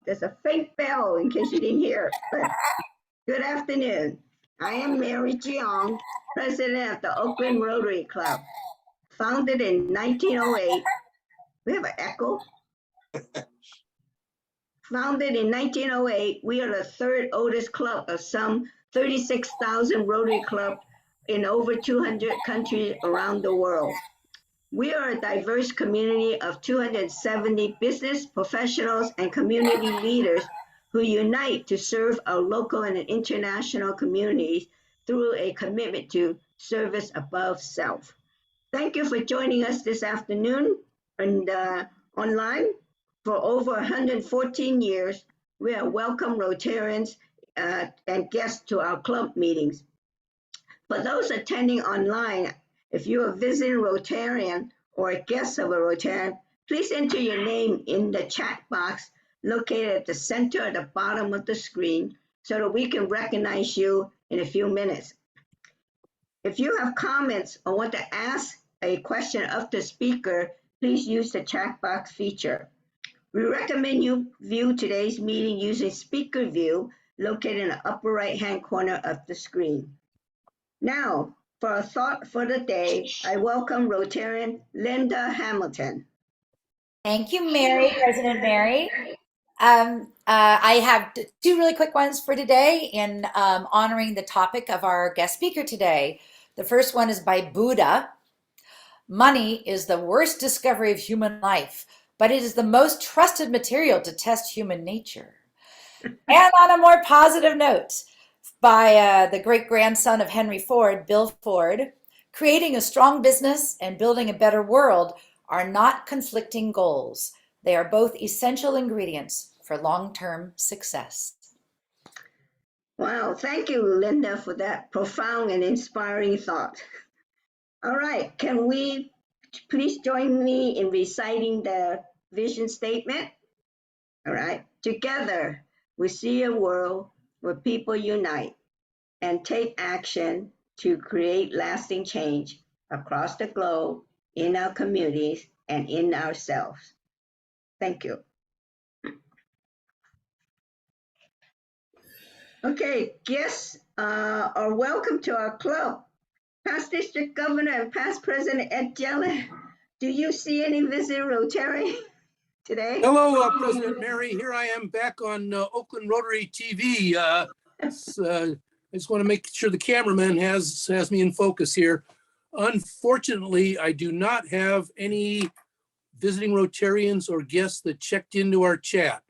There's a faint bell in case you didn't hear. But good afternoon. I am Mary Jiang, president of the Oakland Rotary Club. Founded in 1908. We have an echo. Founded in 1908, we are the third oldest club of some 36,000 Rotary clubs in over 200 countries around the world. We are a diverse community of 270 business professionals and community leaders who unite to serve our local and international communities through a commitment to service above self. Thank you for joining us this afternoon and online. For over 114 years, we have welcomed Rotarians and guests to our club meetings. For those attending online, if you are visiting Rotarian or a guest of a Rotarian, please enter your name in the chat box located at the center at the bottom of the screen so that we can recognize you in a few minutes. If you have comments or want to ask a question of the speaker, please use the chat box feature. We recommend you view today's meeting using speaker view located in the upper right-hand corner of the screen. Now, for a thought for the day, I welcome Rotarian Linda Hamilton. Thank you, Mary, President Mary. I have two really quick ones for today in honoring the topic of our guest speaker today. The first one is by Buddha. Money is the worst discovery of human life, but it is the most trusted material to test human nature. And on a more positive note, by the great-grandson of Henry Ford, Bill Ford, creating a strong business and building a better world are not conflicting goals. They are both essential ingredients for long-term success. Wow, thank you, Linda, for that profound and inspiring thought. All right, can we please join me in reciting the vision statement? All right, together we see a world where people unite and take action to create lasting change across the globe, in our communities, and in ourselves. Thank you. Okay, guests are welcome to our club. Past District Governor and past President Ed Gillian, do you see any visiting Rotary today? Hello, President Mary. Here I am back on Oakland Rotary TV. I just want to make sure the cameraman has me in focus here. Unfortunately, I do not have any visiting Rotarians or guests that checked into our chat.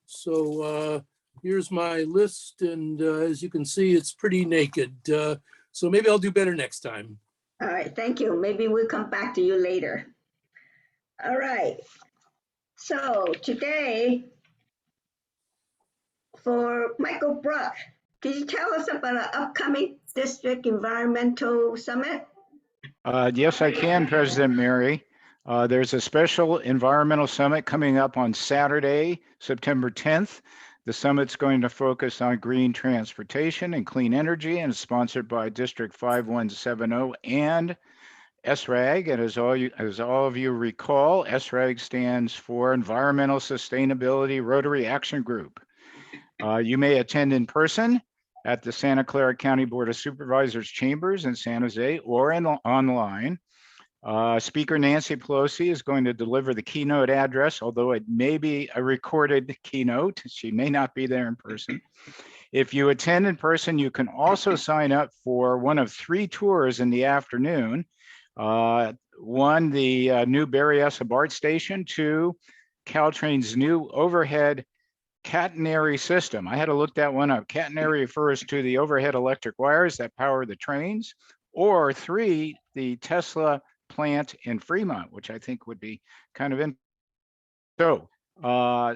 So here's my list, and as you can see, it's pretty naked. So maybe I'll do better next time. All right, thank you. Maybe we'll come back to you later. All right. So today, for Michael Bruck, can you tell us about an upcoming district environmental summit? Yes, I can, President Mary. There's a special environmental summit coming up on Saturday, September 10th. The summit's going to focus on green transportation and clean energy, and is sponsored by District 5170 and SRAG. And as all of you recall, SRAG stands for Environmental Sustainability Rotary Action Group. You may attend in person at the Santa Clara County Board of Supervisors chambers in San Jose or online. Speaker Nancy Pelosi is going to deliver the keynote address, although it may be a recorded keynote. She may not be there in person. If you attend in person, you can also sign up for one of 3 tours in the afternoon. One, the new Berryessa BART station. 2, Caltrain's new overhead catenary system. I had to look that one up. Catenary refers to the overhead electric wires that power the trains. Or 3, the Tesla plant in Fremont, which I think would be kind of interesting. So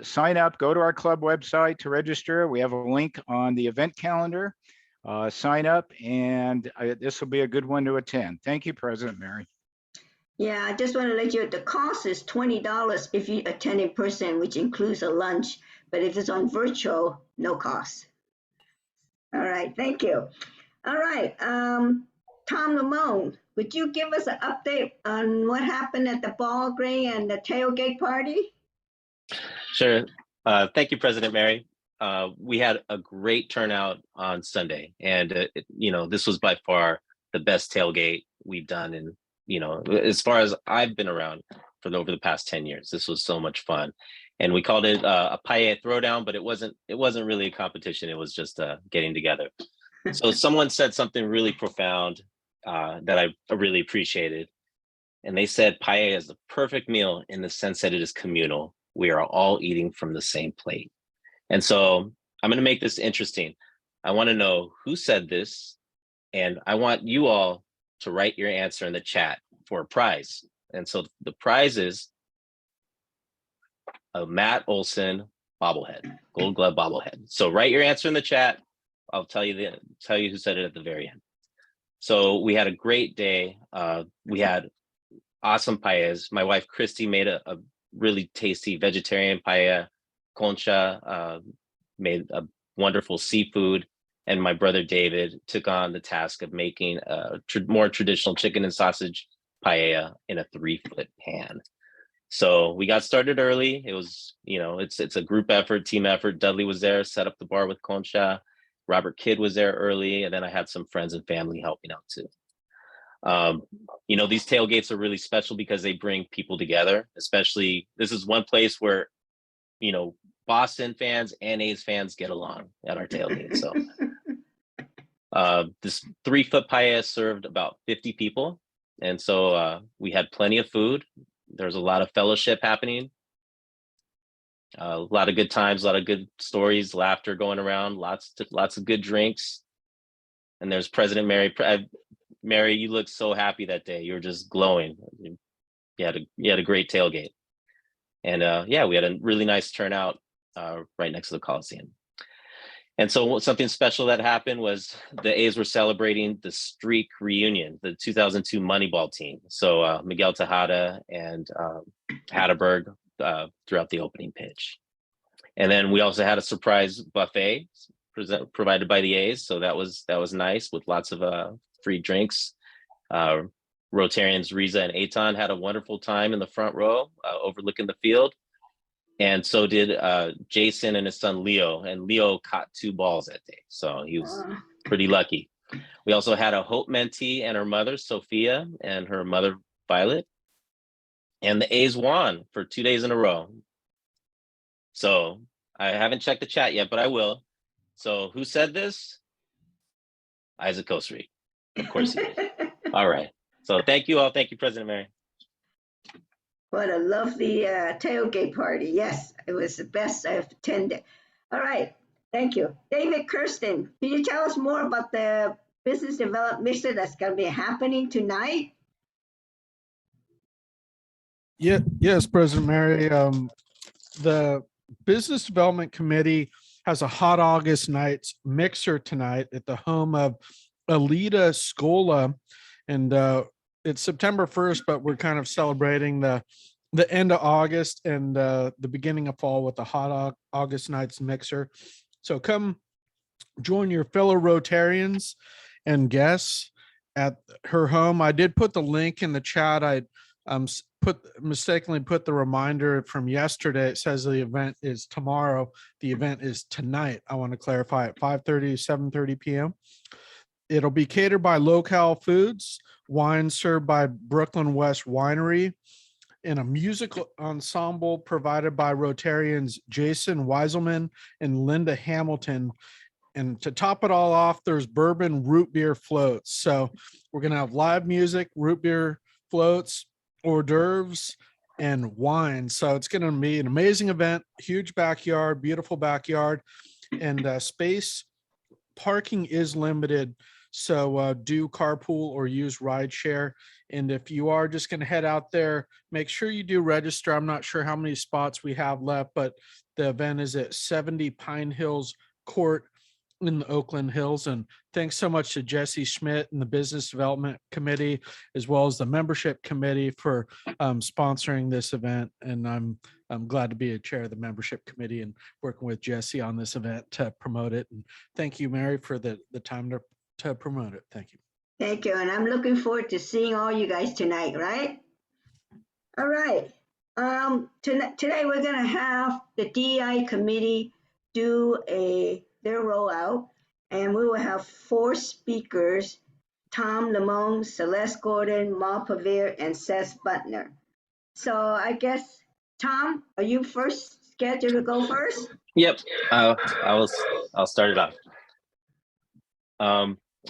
sign up, go to our club website to register. We have a link on the event calendar. Sign up, and this will be a good one to attend. Thank you, President Mary. Yeah, I just want to let you know the cost is $20 if you attend in person, which includes a lunch. But if it's on virtual, no cost. All right, thank you. All right, Tom Lamone, would you give us an update on what happened at the ball game and the tailgate party? Sure. Thank you, President Mary. We had a great turnout on Sunday, and this was by far the best tailgate we've done. And as far as I've been around for over the past 10 years, this was so much fun. And we called it a paella throwdown, but it wasn't really a competition. It was just getting together. So someone said something really profound that I really appreciated. And they said paella is the perfect meal in the sense that it is communal. We are all eating from the same plate. And so I'm going to make this interesting. I want to know who said this, and I want you all to write your answer in the chat for a prize. And so the prize is a Matt Olson bobblehead, Gold Glove bobblehead. So write your answer in the chat. I'll tell you who said it at the very end. So we had a great day. We had awesome paellas. My wife Christy made a really tasty vegetarian paella. Concha made a wonderful seafood, and my brother David took on the task of making a more traditional chicken and sausage paella in a 3-foot pan. So we got started early. It was, it's a group effort, team effort. Dudley was there, set up the bar with Concha. Robert Kidd was there early, and then I had some friends and family helping out too. These tailgates are really special because they bring people together. Especially, this is one place where, Boston fans and A's fans get along at our tailgate. So this 3-foot paella served about 50 people. And so we had plenty of food. There's a lot of fellowship happening. A lot of good times, a lot of good stories, laughter going around, lots of good drinks. And there's President Mary. Mary, you looked so happy that day. You were just glowing. You had a great tailgate. And we had a really nice turnout right next to the Coliseum. And so something special that happened was the A's were celebrating the streak reunion, the 2002 Moneyball team. So Miguel Tejada and Hatterberg throughout the opening pitch. And then we also had a surprise buffet provided by the A's. So that was nice, with lots of free drinks. Rotarians Riza and Eitan had a wonderful time in the front row overlooking the field. And so did Jason and his son Leo. And Leo caught 2 balls that day, so he was pretty lucky. We also had a Hope mentee and her mother, Sophia, and her mother, Violet. And the A's won for 2 days in a row. So I haven't checked the chat yet, but I will. So who said this? Isaac Kosri. Of course he did. All right. So thank you all. Thank you, President Mary. What a lovely tailgate party. Yes, it was the best I've attended. All right. Thank you. David Kirsten, can you tell us more about the business development mission that's going to be happening tonight? Yes, President Mary. The Business Development Committee has a Hot August Nights mixer tonight at the home of Alita Scola. And it's September 1st, but we're kind of celebrating the end of August and the beginning of fall with the Hot August Nights mixer. So come join your fellow Rotarians and guests at her home. I did put the link in the chat. I mistakenly put the reminder from yesterday. It says the event is tomorrow. The event is tonight. I want to clarify, at 5:30 to 7:30 p.m. It'll be catered by Locale Foods, wine served by Brooklyn West Winery, and a musical ensemble provided by Rotarians Jason Weiselman and Linda Hamilton. And to top it all off, there's bourbon root beer floats. So we're going to have live music, root beer floats, hors d'oeuvres, and wine. So it's going to be an amazing event, huge backyard, beautiful backyard, and space. Parking is limited. So do carpool or use rideshare. And if you are just going to head out there, make sure you do register. I'm not sure how many spots we have left, but the event is at 70 Pine Hills Court in the Oakland Hills. And thanks so much to Jesse Schmidt and the Business Development Committee, as well as the Membership Committee, for sponsoring this event. And I'm glad to be a chair of the Membership Committee and working with Jesse on this event to promote it. And thank you, Mary, for the time to promote it. Thank you. Thank you. And I'm looking forward to seeing all you guys tonight, right? All right. Today we're going to have the DEI committee do their rollout, and we will have 4 speakers: Tom Lemon, Celeste Gordon, Ma Pavir, and Seth Butner. So I guess, Tom, are you first scheduled to go first? Yep, I'll start it off.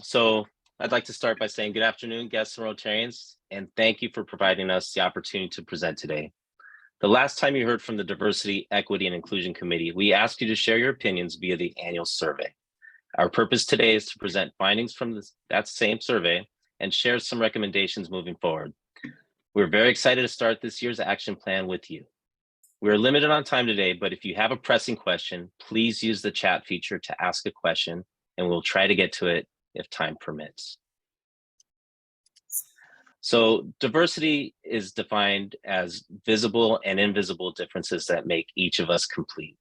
So I'd like to start by saying good afternoon, guests and Rotarians, and thank you for providing us the opportunity to present today. The last time you heard from the Diversity, Equity, and Inclusion Committee, we asked you to share your opinions via the annual survey. Our purpose today is to present findings from that same survey and share some recommendations moving forward. We're very excited to start this year's action plan with you. We are limited on time today, but if you have a pressing question, please use the chat feature to ask a question, and we'll try to get to it if time permits. So diversity is defined as visible and invisible differences that make each of us complete.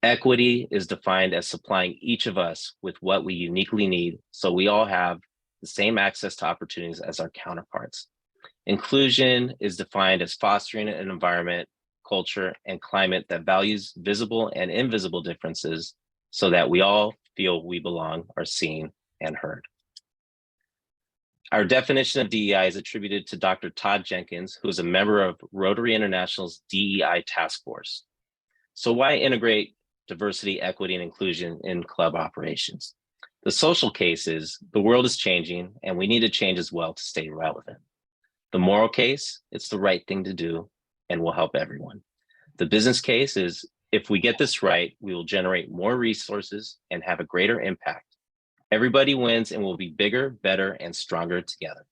Equity is defined as supplying each of us with what we uniquely need, so we all have the same access to opportunities as our counterparts. Inclusion is defined as fostering an environment, culture, and climate that values visible and invisible differences so that we all feel we belong, are seen, and heard. Our definition of DEI is attributed to Dr. Todd Jenkins, who is a member of Rotary International's DEI task force. So why integrate diversity, equity, and inclusion in club operations? The social case is the world is changing and we need to change as well to stay relevant. The moral case, it's the right thing to do and will help everyone. The business case is if we get this right, we will generate more resources and have a greater impact. Everybody wins and we'll be bigger, better, and stronger together.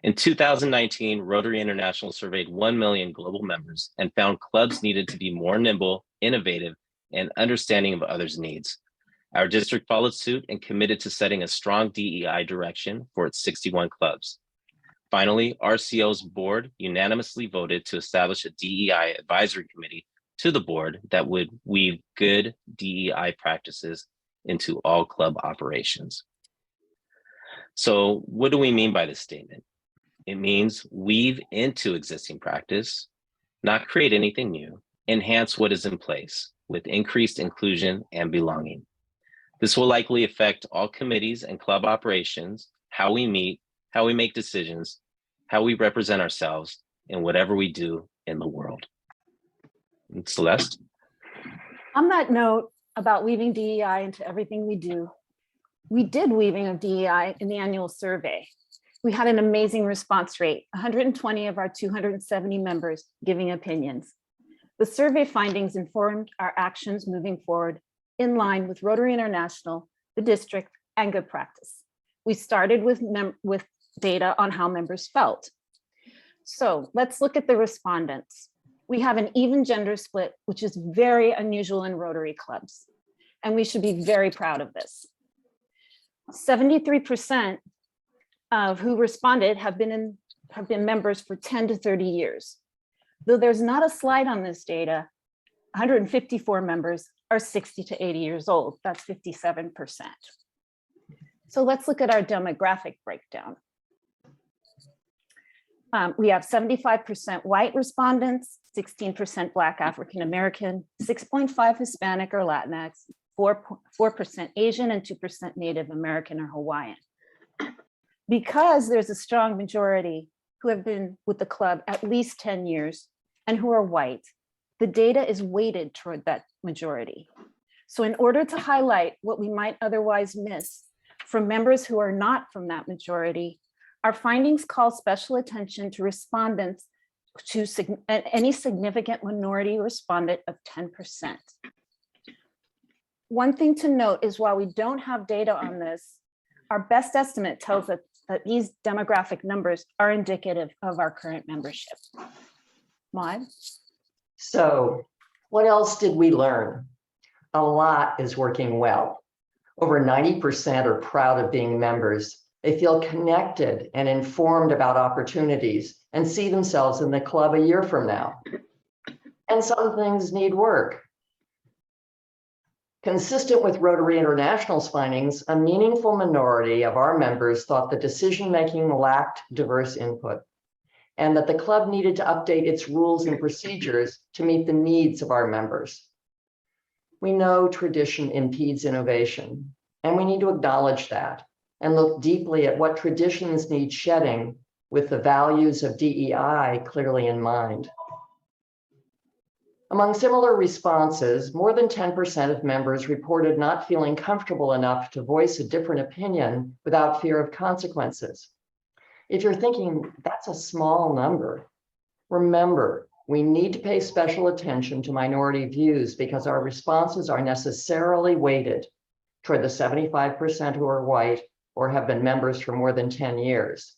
In 2019, Rotary International surveyed 1 million global members and found clubs needed to be more nimble, innovative, and understanding of others' needs. Our district followed suit and committed to setting a strong DEI direction for its 61 clubs. Finally, RCO's board unanimously voted to establish a DEI advisory committee to the board that would weave good DEI practices into all club operations. So what do we mean by this statement? It means weave into existing practice, not create anything new, enhance what is in place with increased inclusion and belonging. This will likely affect all committees and club operations, how we meet, how we make decisions, how we represent ourselves, and whatever we do in the world. And Celeste? On that note about weaving DEI into everything we do, we did weaving of DEI in the annual survey. We had an amazing response rate, 120 of our 270 members giving opinions. The survey findings informed our actions moving forward in line with Rotary International, the district, and good practice. We started with data on how members felt. So let's look at the respondents. We have an even gender split, which is very unusual in Rotary clubs, and we should be very proud of this. 73% of who responded have been members for 10 to 30 years. Though there's not a slide on this data, 154 members are 60 to 80 years old. That's 57%. So let's look at our demographic breakdown. We have 75% white respondents, 16% Black African American, 6.5% Hispanic or Latinx, 4% Asian, and 2% Native American or Hawaiian. Because there's a strong majority who have been with the club at least 10 years and who are white, the data is weighted toward that majority. So in order to highlight what we might otherwise miss from members who are not from that majority, our findings call special attention to respondents to any significant minority respondent of 10%. One thing to note is while we don't have data on this, our best estimate tells us that these demographic numbers are indicative of our current membership. Maud? So what else did we learn? A lot is working well. Over 90% are proud of being members. They feel connected and informed about opportunities and see themselves in the club a year from now. And some things need work. Consistent with Rotary International's findings, a meaningful minority of our members thought the decision-making lacked diverse input. and that the club needed to update its rules and procedures to meet the needs of our members. We know tradition impedes innovation, and we need to acknowledge that and look deeply at what traditions need shedding with the values of DEI clearly in mind. Among similar responses, more than 10% of members reported not feeling comfortable enough to voice a different opinion without fear of consequences. If you're thinking that's a small number, remember, we need to pay special attention to minority views because our responses are necessarily weighted toward the 75% who are white or have been members for more than 10 years.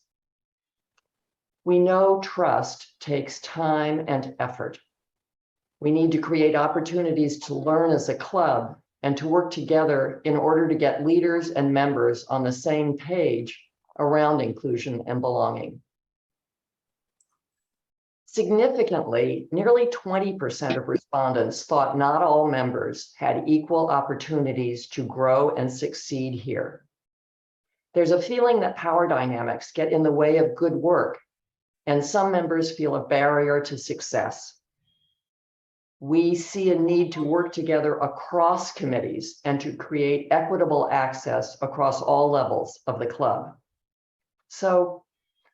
We know trust takes time and effort. We need to create opportunities to learn as a club and to work together in order to get leaders and members on the same page around inclusion and belonging. Significantly, nearly 20% of respondents thought not all members had equal opportunities to grow and succeed here. There's a feeling that power dynamics get in the way of good work, and some members feel a barrier to success. We see a need to work together across committees and to create equitable access across all levels of the club. So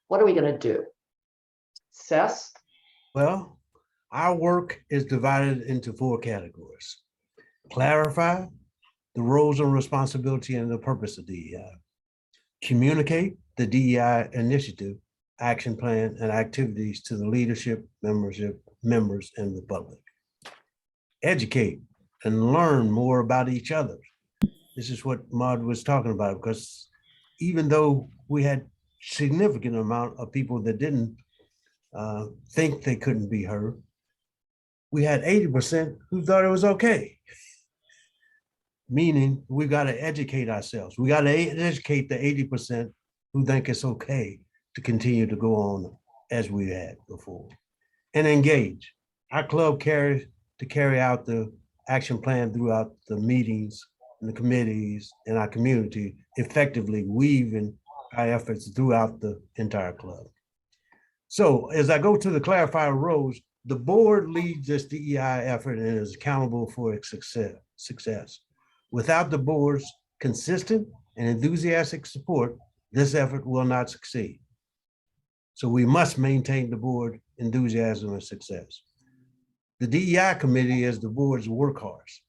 what are we going to do? Sess? Well, our work is divided into 4 categories. Clarify the roles and responsibility and the purpose of DEI. Communicate the DEI initiative, action plan, and activities to the leadership, members, and the public. Educate and learn more about each other. This is what Maud was talking about, because even though we had significant amount of people that didn't think they couldn't be heard, we had 80% who thought it was okay. Meaning we got to educate ourselves. We got to educate the 80% who think it's okay to continue to go on as we had before. And engage. Our club carry out the action plan throughout the meetings and the committees in our community, effectively weaving our efforts throughout the entire club. So as I go to the clarify roles, the board leads this DEI effort and is accountable for its success. Without the board's consistent and enthusiastic support, this effort will not succeed. So we must maintain the board enthusiasm and success. The DEI committee is the board's workhorse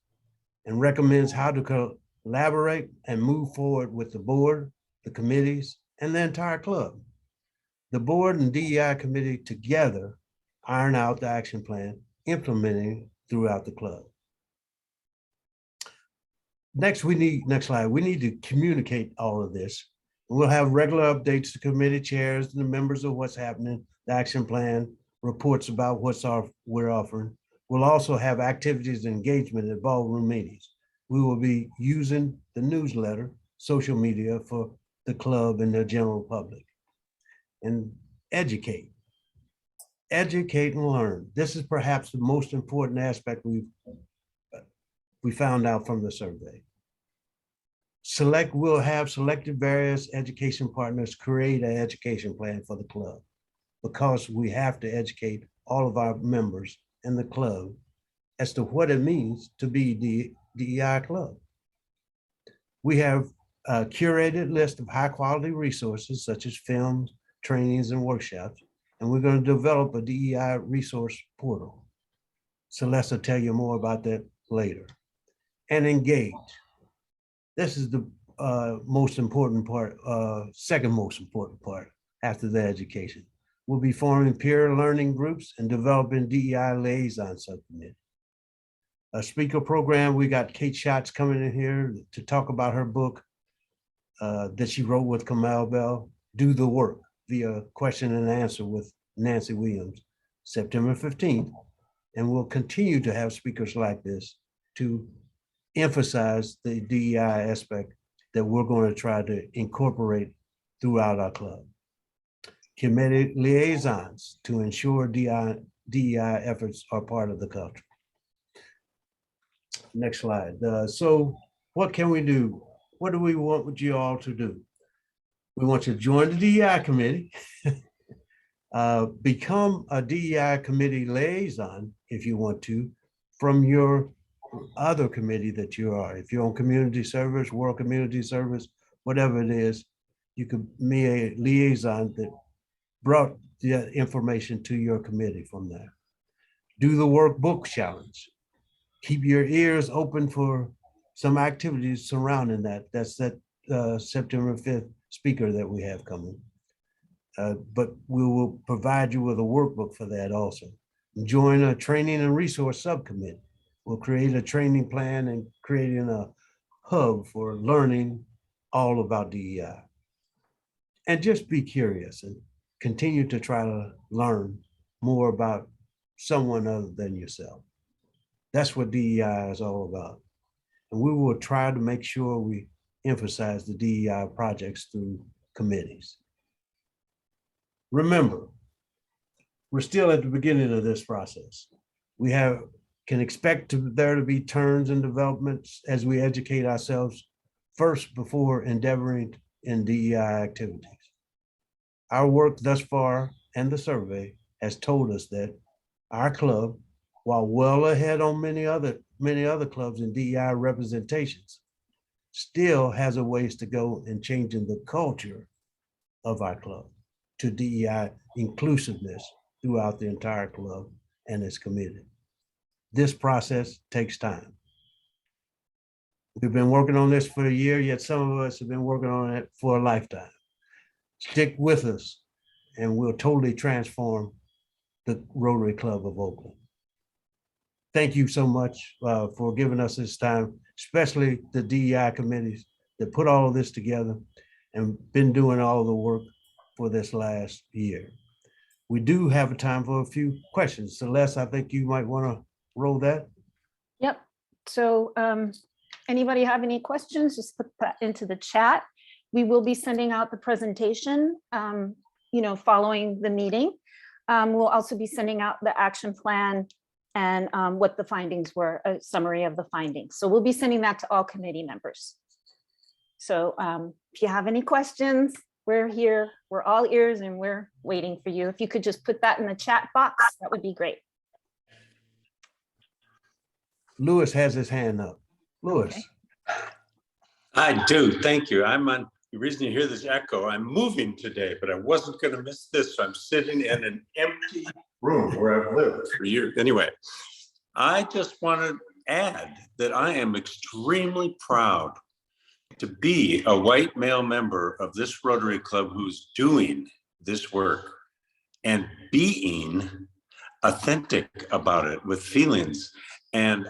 and recommends how to collaborate and move forward with the board, the committees, and the entire club. The board and DEI committee together iron out the action plan, implementing throughout the club. Next slide, we need to communicate all of this. We'll have regular updates to committee chairs and the members of what's happening, the action plan, reports about we're offering. We'll also have activities and engagement at ballroom meetings. We will be using the newsletter, social media for the club and the general public. And educate and learn. This is perhaps the most important aspect we found out from the survey. We'll have selected various education partners create an education plan for the club, because we have to educate all of our members in the club as to what it means to be the DEI club. We have a curated list of high quality resources such as films, trainings, and workshops, and we're going to develop a DEI resource portal. Celeste will tell you more about that later. And engage. This is the most important part, second most important part after the education. We'll be forming peer learning groups and developing DEI liaison subcommittee. A speaker program, we got Kate Schatz coming in here to talk about her book that she wrote with Kamal Bell, Do the Work, via question and answer with Nancy Williams, September 15th. And we'll continue to have speakers like this to emphasize the DEI aspect that we're going to try to incorporate throughout our club. Committee liaisons to ensure DEI efforts are part of the culture. Next slide. So what can we do? What do we want you all to do? We want you to join the DEI committee. Become a DEI committee liaison if you want to from your other committee that you are. If you're on community service, world community service, whatever it is, you could be a liaison that brought the information to your committee from there. Do the workbook challenge. Keep your ears open for some activities surrounding that. That's that September 5th speaker that we have coming. But we will provide you with a workbook for that also. Join a training and resource subcommittee. We'll create a training plan and creating a hub for learning all about DEI. And just be curious and continue to try to learn more about someone other than yourself. That's what DEI is all about. And we will try to make sure we emphasize the DEI projects through committees. Remember, we're still at the beginning of this process. We can expect there to be turns and developments as we educate ourselves first before endeavoring in DEI activities. Our work thus far and the survey has told us that our club, while well ahead on many other clubs in DEI representations, still has a ways to go in changing the culture of our club to DEI inclusiveness throughout the entire club and its committee. This process takes time. We've been working on this for a year, yet some of us have been working on it for a lifetime. Stick with us and we'll totally transform the Rotary Club of Oakland. Thank you so much for giving us this time, especially the DEI committees that put all of this together and been doing all the work for this last year. We do have a time for a few questions. Celeste, I think you might want to roll that. Yep. So anybody have any questions, just put that into the chat. We will be sending out the presentation, following the meeting. We'll also be sending out the action plan and what the findings were, a summary of the findings. So we'll be sending that to all committee members. So if you have any questions, we're here, we're all ears and we're waiting for you. If you could just put that in the chat box, that would be great. Lewis has his hand up. Lewis. Okay. I do, thank you. The reason you hear this echo, I'm moving today, but I wasn't gonna miss this, so I'm sitting in an empty room where I've lived for years. Anyway, I just want to add that I am extremely proud to be a white male member of this Rotary Club who's doing this work and being authentic about it with feelings. And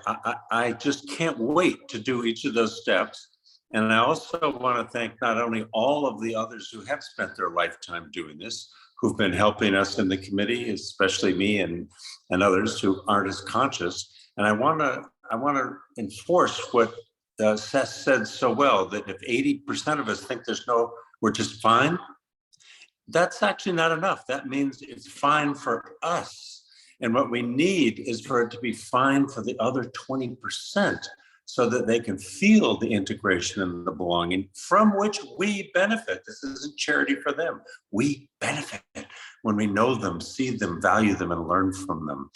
I just can't wait to do each of those steps. And I also want to thank not only all of the others who have spent their lifetime doing this, who've been helping us in the committee, especially me and others who aren't as conscious. And I want to enforce what Seth said so well, that if 80% of us think we're just fine, that's actually not enough. That means it's fine for us. And what we need is for it to be fine for the other 20%, so that they can feel the integration and the belonging from which we benefit. This isn't charity for them. We benefit when we know them, see them, value them, and learn from them.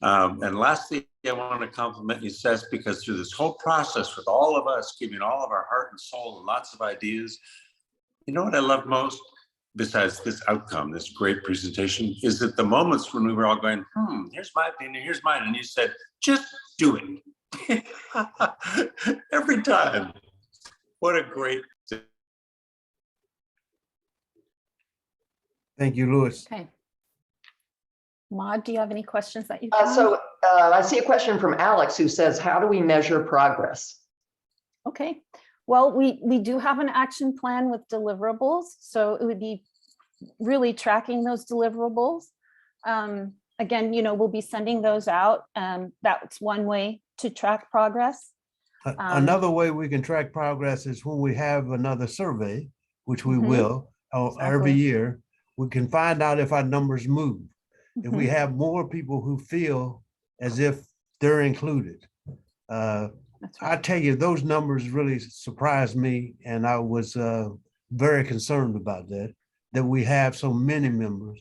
And lastly, I want to compliment you, Seth, because through this whole process with all of us, giving all of our heart and soul and lots of ideas, you know what I love most? Besides this outcome, this great presentation, is that the moments when we were all going, here's my opinion, here's mine, and you said, just do it. Every time. What a great. Thank you, Lewis. Okay. Maud, do you have any questions that you I see a question from Alex who says, how do we measure progress? Okay. Well, we do have an action plan with deliverables. So it would be really tracking those deliverables. Again, we'll be sending those out. That's one way to track progress. Another way we can track progress is when we have another survey, which we will every year. We can find out if our numbers move. If we have more people who feel as if they're included. I tell you, those numbers really surprised me, and I was very concerned about that we have so many members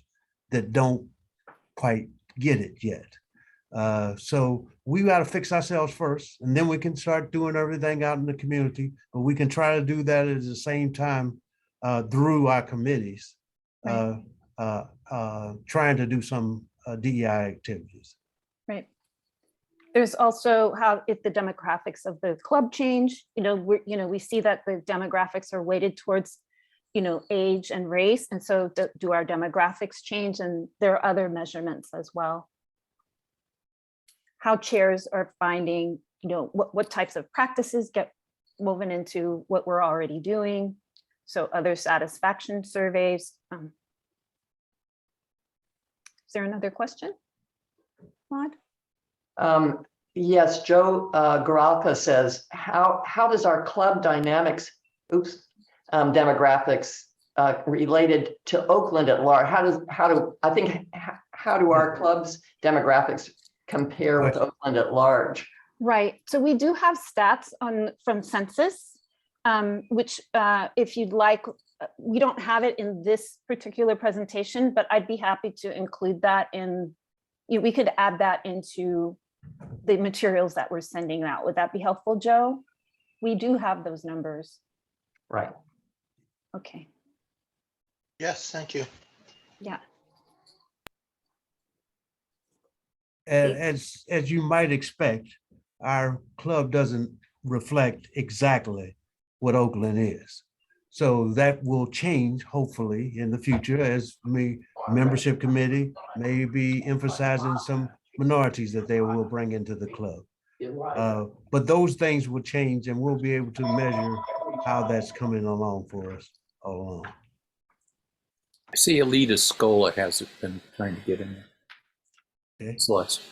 that don't quite get it yet. So we got to fix ourselves first, and then we can start doing everything out in the community. But we can try to do that at the same time through our committees, trying to do some DEI activities. Right. There's also how if the demographics of the club change, we see that the demographics are weighted towards, age and race. And so do our demographics change? And there are other measurements as well. How chairs are finding, what types of practices get woven into what we're already doing. So other satisfaction surveys. Is there another question, Claude? Yes, Joe Goralka says, how does our club dynamics, demographics related to Oakland at large? How do our club's demographics compare with Oakland at large? Right. So we do have stats from census, which if you'd like, we don't have it in this particular presentation, but I'd be happy to include that in, we could add that into the materials that we're sending out. Would that be helpful, Joe? We do have those numbers. Right. Okay. Yes, thank you. Yeah. And as you might expect, our club doesn't reflect exactly what Oakland is. So that will change hopefully in the future as membership committee may be emphasizing some minorities that they will bring into the club. But those things will change and we'll be able to measure how that's coming along for us all along. I see Alita Scola has been trying to get in there. Okay. Celeste.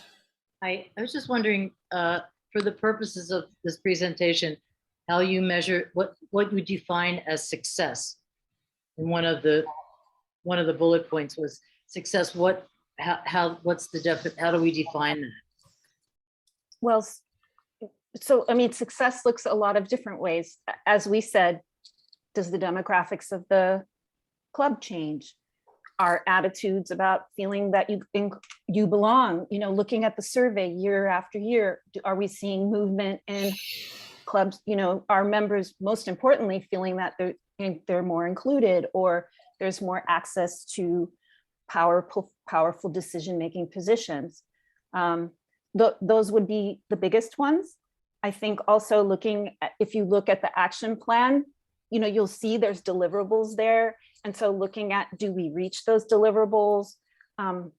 I was just wondering, for the purposes of this presentation, how you measure, what would you define as success? And one of the bullet points was success. How do we define that? Well, so I mean, success looks a lot of different ways. As we said, does the demographics of the club change? Our attitudes about feeling that you belong, looking at the survey year after year, are we seeing movement in clubs, our members, most importantly, feeling that they're more included, or there's more access to powerful decision-making positions. Those would be the biggest ones. I think also if you look at the action plan, you'll see there's deliverables there. And so looking at, do we reach those deliverables? And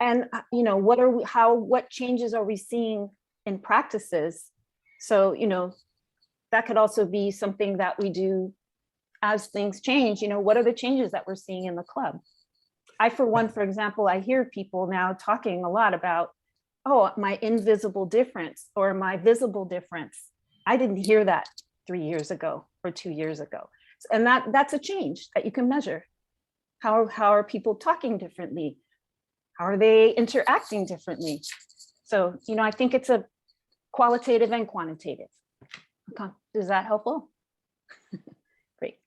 what changes are we seeing in practices? So, that could also be something that we do as things change. What are the changes that we're seeing in the club? For example, I hear people now talking a lot about, oh, my invisible difference or my visible difference. I didn't hear that 3 years ago or 2 years ago. And that's a change that you can measure. How are people talking differently? How are they interacting differently? So, I think it's a qualitative and quantitative. Okay. Is that helpful? Great.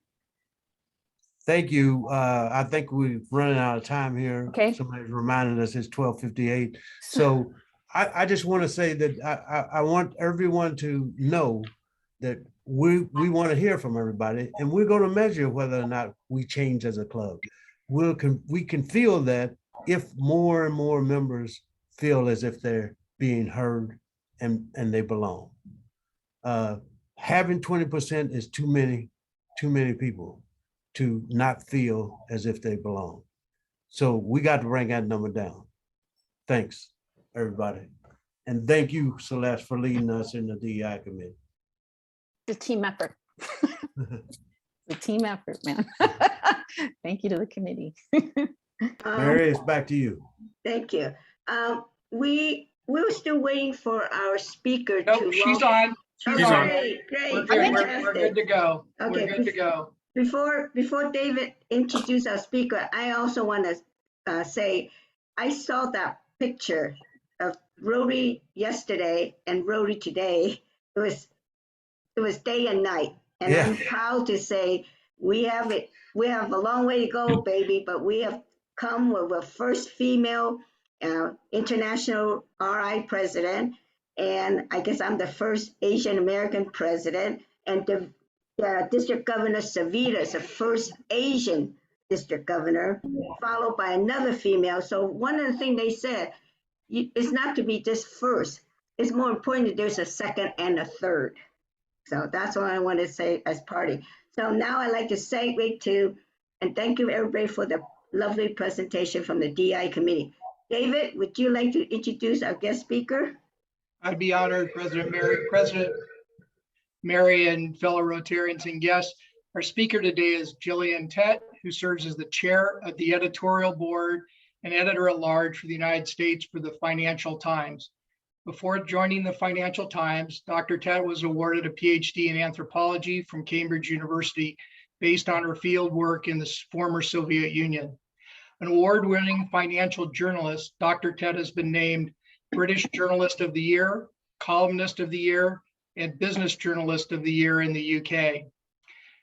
Thank you. I think we're running out of time here. Okay. Somebody's reminded us it's 12:58. So I just want to say that I want everyone to know that we want to hear from everybody, and we're going to measure whether or not we change as a club. We can feel that if more and more members feel as if they're being heard and they belong. Having 20% is too many people to not feel as if they belong. So we got to bring that number down. Thanks, everybody. And thank you, Celeste, for leading us in the DEI committee. The team effort. The team effort, man. Thank you to the committee. Mary, it's back to you. Thank you. We're still waiting for our speaker Nope, to. she's on. Oh, She's on. great. We're good. We're good to go. Okay, We're good to go. Before David introduces our speaker, I also want to say I saw that picture of Rotary yesterday and Rotary today. It was day and night, and Yeah. I'm proud to say we have a long way to go, baby, but we have come with a first female international RI president. And I guess I'm the first Asian American president. And the District Governor Savita is the first Asian district governor, followed by another female. So one of the things they said, it's not to be just first. It's more important that there's a second and a third. So that's what I want to say as party. So now I'd like to segue to, and thank you everybody for the lovely presentation from the DI committee. David, would you like to introduce our guest speaker? I'd be honored, President Mary and fellow Rotarians and guests. Our speaker today is Gillian Tett, who serves as the chair of the editorial board and editor-at-large for the United States for the Financial Times. Before joining the Financial Times, Dr. Tett was awarded a PhD in anthropology from Cambridge University based on her field work in the former Soviet Union. An award-winning financial journalist, Dr. Tett has been named British Journalist of the Year, Columnist of the Year, and Business Journalist of the Year in the UK.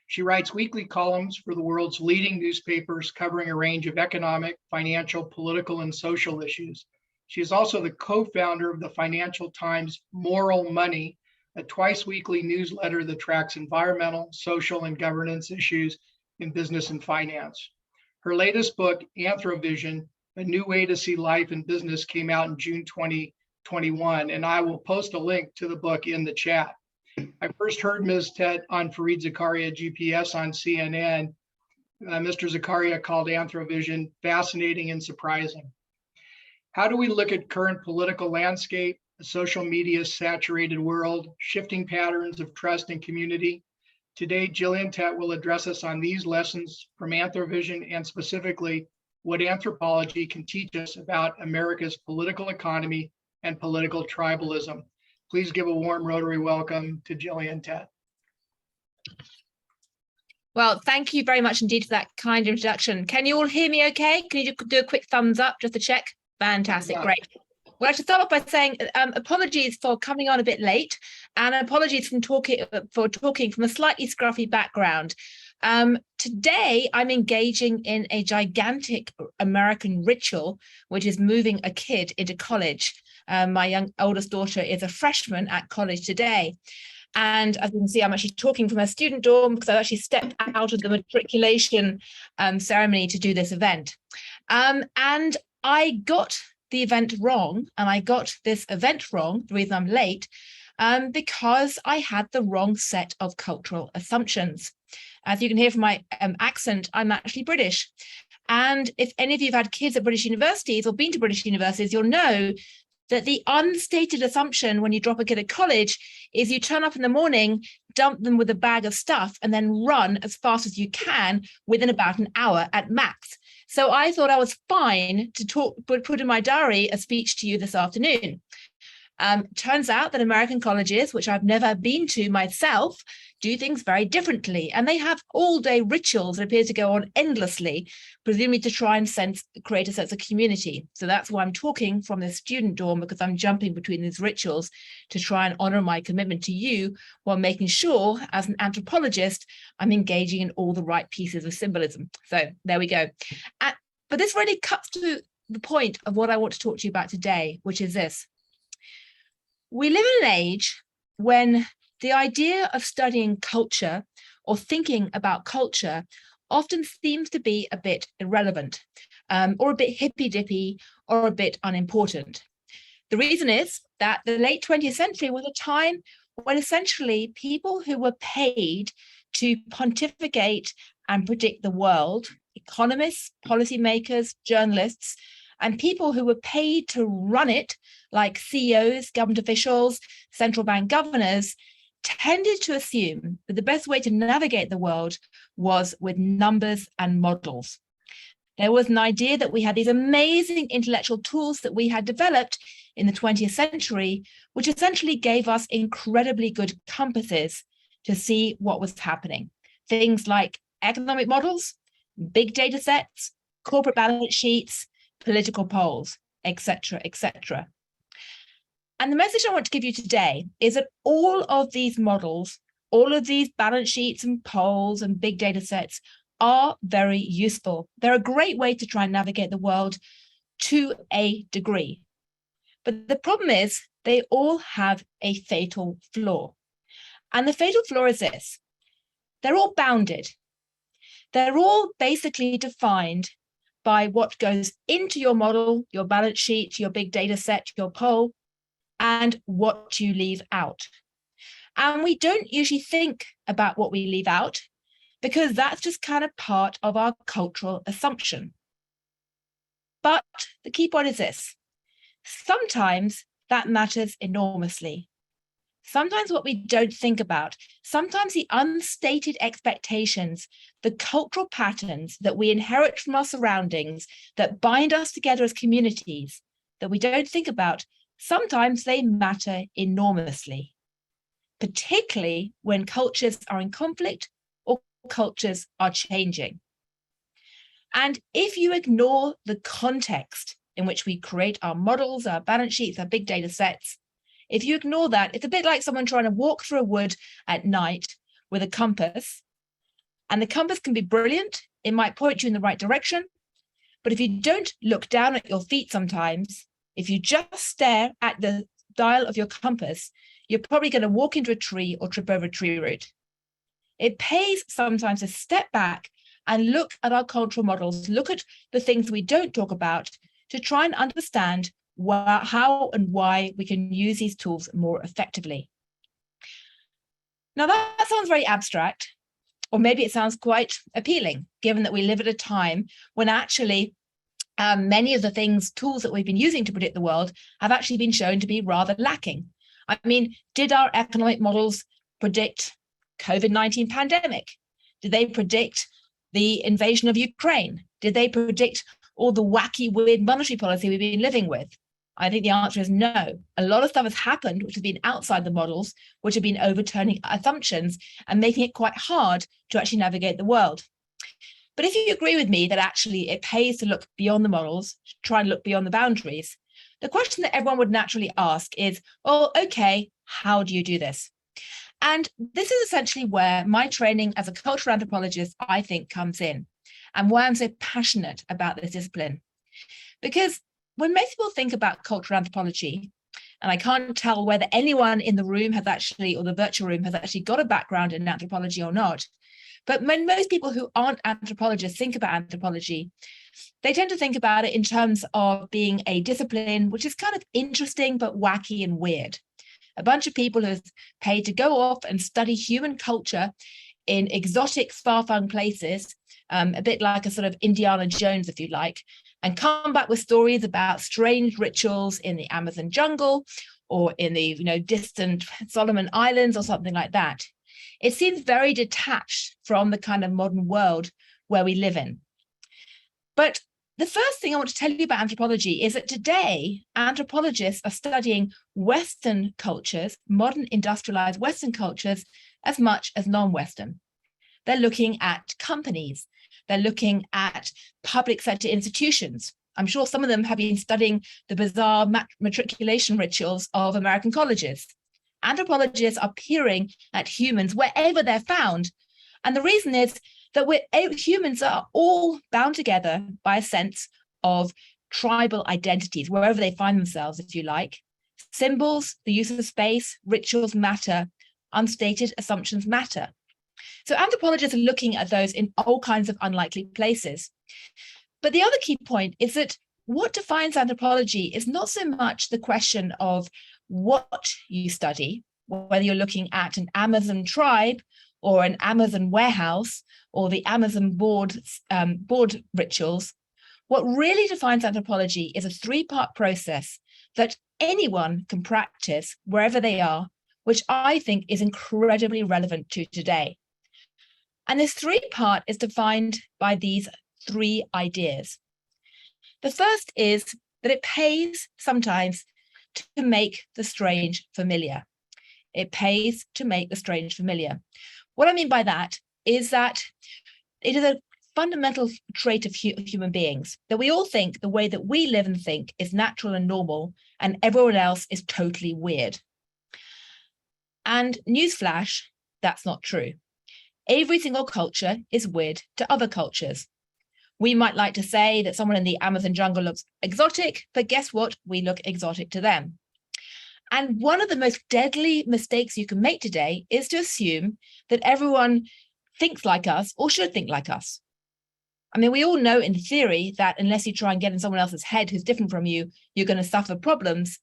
She writes weekly columns for the world's leading newspapers covering a range of economic, financial, political, and social issues. She is also the co-founder of the Financial Times Moral Money, a twice-weekly newsletter that tracks environmental, social, and governance issues in business and finance. Her latest book, Anthrovision, A New Way to See Life and Business, came out in June 2021, and I will post a link to the book in the chat. I first heard Ms. Tett on Fareed Zakaria GPS on CNN. Mr. Zakaria called Anthrovision fascinating and surprising. How do we look at current political landscape, a social media saturated world, shifting patterns of trust and community? Today, Gillian Tett will address us on these lessons from Anthrovision and specifically what anthropology can teach us about America's political economy and political tribalism. Please give a warm Rotary welcome to Gillian Tett. Well, thank you very much indeed for that kind introduction. Can you all hear me okay? Can you do a quick thumbs up just to check? Fantastic, great. Well, I should start off by saying apologies for coming on a bit late, and apologies for talking from a slightly scruffy background. Today, I'm engaging in a gigantic American ritual, which is moving a kid into college. My oldest daughter is a freshman at college today. And as you can see, I'm actually talking from a student dorm because I actually stepped out of the matriculation ceremony to do this event. And I got the event wrong, and I got this event wrong, the reason I'm late, because I had the wrong set of cultural assumptions. As you can hear from my accent, I'm actually British. And if any of you have had kids at British universities or been to British universities, you'll know that the unstated assumption when you drop a kid at college is you turn up in the morning, dump them with a bag of stuff, and then run as fast as you can within about an hour at max. So I thought I was fine to put in my diary a speech to you this afternoon. Turns out that American colleges, which I've never been to myself, do things very differently. And they have all-day rituals that appear to go on endlessly, presumably to try and create a sense of community. So that's why I'm talking from the student dorm, because I'm jumping between these rituals to try and honor my commitment to you while making sure, as an anthropologist, I'm engaging in all the right pieces of symbolism. So there we go. But this really cuts to the point of what I want to talk to you about today, which is this. We live in an age when the idea of studying culture or thinking about culture often seems to be a bit irrelevant, or a bit hippy-dippy, or a bit unimportant. The reason is that the late 20th century was a time when essentially people who were paid to pontificate and predict the world, economists, policymakers, journalists, and people who were paid to run it, like CEOs, government officials, central bank governors, tended to assume that the best way to navigate the world was with numbers and models. There was an idea that we had these amazing intellectual tools that we had developed in the 20th century, which essentially gave us incredibly good compasses to see what was happening. Things like economic models, big data sets, corporate balance sheets, political polls, etc., etc. And the message I want to give you today is that all of these models, all of these balance sheets and polls and big data sets are very useful. They're a great way to try and navigate the world to a degree. But the problem is they all have a fatal flaw. And the fatal flaw is this: they're all bounded. They're all basically defined by what goes into your model, your balance sheet, your big data set, your poll, and what you leave out. And we don't usually think about what we leave out because that's just kind of part of our cultural assumption. But the key point is this: sometimes that matters enormously. Sometimes what we don't think about, sometimes the unstated expectations, the cultural patterns that we inherit from our surroundings that bind us together as communities that we don't think about, sometimes they matter enormously, particularly when cultures are in conflict or cultures are changing. And if you ignore the context in which we create our models, our balance sheets, our big data sets, if you ignore that, it's a bit like someone trying to walk through a wood at night with a compass. And the compass can be brilliant. It might point you in the right direction. But if you don't look down at your feet sometimes, if you just stare at the dial of your compass, you're probably going to walk into a tree or trip over a tree root. It pays sometimes to step back and look at our cultural models, look at the things we don't talk about to try and understand how and why we can use these tools more effectively. Now that sounds very abstract, or maybe it sounds quite appealing, given that we live at a time when actually many of the tools that we've been using to predict the world have actually been shown to be rather lacking. I mean, did our economic models predict COVID-19 pandemic? Did they predict the invasion of Ukraine? Did they predict all the wacky, weird monetary policy we've been living with? I think the answer is no. A lot of stuff has happened which has been outside the models, which have been overturning assumptions and making it quite hard to actually navigate the world. But if you agree with me that actually it pays to look beyond the models, try and look beyond the boundaries, the question that everyone would naturally ask is, well, okay, how do you do this? And this is essentially where my training as a cultural anthropologist, I think, comes in, and why I'm so passionate about this discipline. Because when most people think about cultural anthropology, and I can't tell whether anyone in the room has actually, or the virtual room has actually got a background in anthropology or not, but when most people who aren't anthropologists think about anthropology, they tend to think about it in terms of being a discipline which is kind of interesting but wacky and weird. A bunch of people who've paid to go off and study human culture in exotic, far-flung places, a bit like a sort of Indiana Jones, if you like, and come back with stories about strange rituals in the Amazon jungle or in the distant Solomon Islands or something like that. It seems very detached from the kind of modern world where we live in. But the first thing I want to tell you about anthropology is that today, anthropologists are studying Western cultures, modern industrialized Western cultures, as much as non-Western. They're looking at companies. They're looking at public sector institutions. I'm sure some of them have been studying the bizarre matriculation rituals of American colleges. Anthropologists are peering at humans wherever they're found. And the reason is that humans are all bound together by a sense of tribal identities, wherever they find themselves, if you like. Symbols, the use of space, rituals matter, unstated assumptions matter. So anthropologists are looking at those in all kinds of unlikely places. But the other key point is that what defines anthropology is not so much the question of what you study, whether you're looking at an Amazon tribe or an Amazon warehouse or the Amazon board rituals. What really defines anthropology is a three-part process that anyone can practice wherever they are, which I think is incredibly relevant to today. And this three-part is defined by these three ideas. The first is that it pays sometimes to make the strange familiar. It pays to make the strange familiar. What I mean by that is that it is a fundamental trait of human beings, that we all think the way that we live and think is natural and normal, and everyone else is totally weird. And newsflash, that's not true. Every single culture is weird to other cultures. We might like to say that someone in the Amazon jungle looks exotic, but guess what? We look exotic to them. And one of the most deadly mistakes you can make today is to assume that everyone thinks like us or should think like us. I mean, we all know in theory that unless you try and get in someone else's head who's different from you, you're going to suffer problems.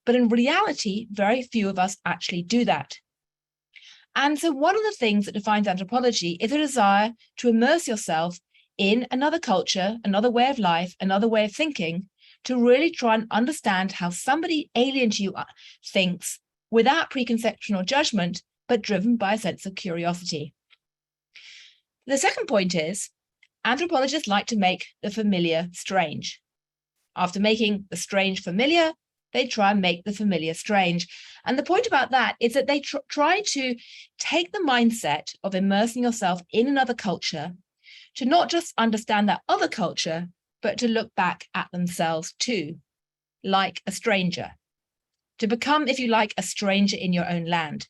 But in reality, very few of us actually do that. And so one of the things that defines anthropology is a desire to immerse yourself in another culture, another way of life, another way of thinking, to really try and understand how somebody alien to you thinks without preconception or judgment, but driven by a sense of curiosity. The second point is, anthropologists like to make the familiar strange. After making the strange familiar, they try and make the familiar strange. And the point about that is that they try to take the mindset of immersing yourself in another culture to not just understand that other culture, but to look back at themselves too, like a stranger, to become, if you like, a stranger in your own land.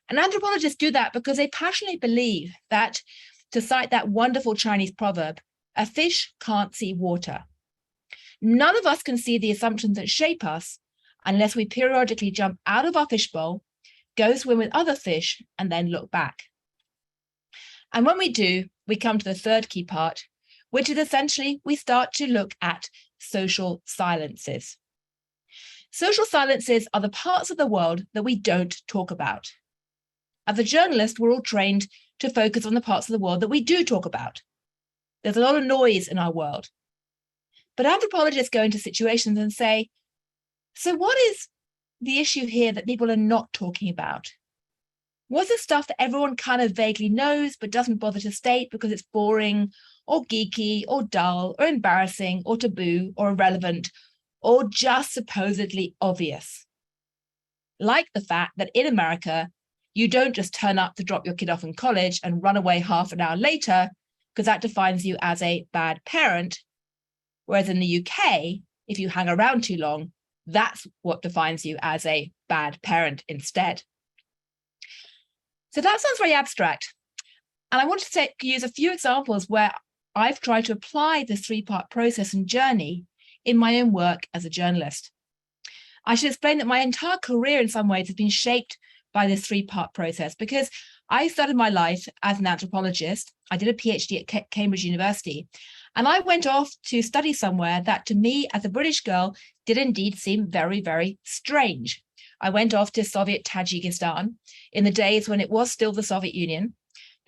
And anthropologists do that because they passionately believe that, to cite that wonderful Chinese proverb, a fish can't see water. None of us can see the assumptions that shape us unless we periodically jump out of our fishbowl, go swim with other fish, and then look back. And when we do, we come to the third key part, which is essentially we start to look at social silences. Social silences are the parts of the world that we don't talk about. As a journalist, we're all trained to focus on the parts of the world that we do talk about. There's a lot of noise in our world. But anthropologists go into situations and say, so what is the issue here that people are not talking about? What's the stuff that everyone kind of vaguely knows but doesn't bother to state because it's boring or geeky or dull or embarrassing or taboo or irrelevant or just supposedly obvious? Like the fact that in America, you don't just turn up to drop your kid off in college and run away half an hour later because that defines you as a bad parent. Whereas in the UK, if you hang around too long, that's what defines you as a bad parent instead. So that sounds very abstract. And I want to use a few examples where I've tried to apply this three-part process and journey in my own work as a journalist. I should explain that my entire career in some ways has been shaped by this three-part process because I started my life as an anthropologist. I did a PhD at Cambridge University, and I went off to study somewhere that to me as a British girl did indeed seem very, very strange. I went off to Soviet Tajikistan in the days when it was still the Soviet Union.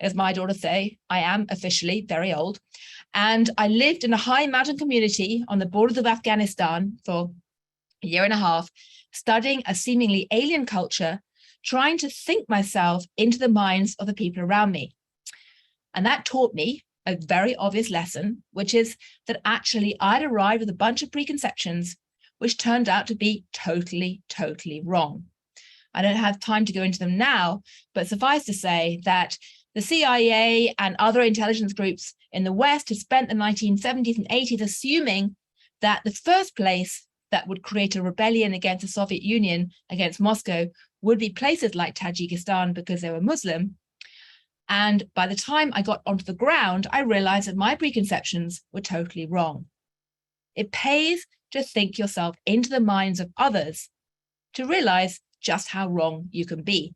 As my daughter say, I am officially very old. And I lived in a high mountain community on the borders of Afghanistan for a year and a half, studying a seemingly alien culture, trying to think myself into the minds of the people around me. And that taught me a very obvious lesson, which is that actually I'd arrived with a bunch of preconceptions, which turned out to be totally, totally wrong. I don't have time to go into them now, but suffice to say that the CIA and other intelligence groups in the West had spent the 1970s and 80s assuming that the first place that would create a rebellion against the Soviet Union, against Moscow, would be places like Tajikistan because they were Muslim. And by the time I got onto the ground, I realized that my preconceptions were totally wrong. It pays to think yourself into the minds of others to realize just how wrong you can be.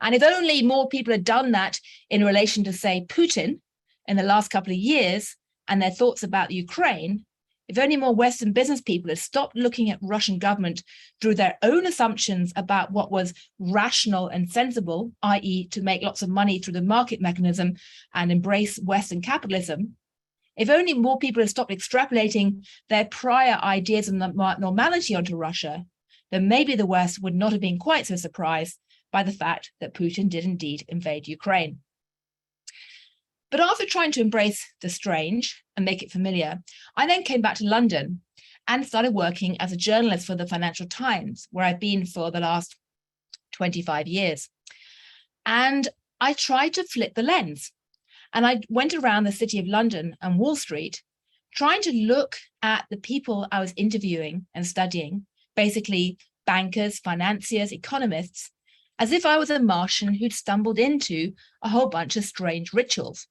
And if only more people had done that in relation to, say, Putin in the last couple of years and their thoughts about Ukraine, if only more Western business people had stopped looking at Russian government through their own assumptions about what was rational and sensible, i.e. to make lots of money through the market mechanism and embrace Western capitalism, if only more people had stopped extrapolating their prior ideas of normality onto Russia, then maybe the West would not have been quite so surprised by the fact that Putin did indeed invade Ukraine. But after trying to embrace the strange and make it familiar, I then came back to London and started working as a journalist for the Financial Times, where I've been for the last 25 years. And I tried to flip the lens. And I went around the city of London and Wall Street, trying to look at the people I was interviewing and studying, basically bankers, financiers, economists, as if I was a Martian who'd stumbled into a whole bunch of strange rituals.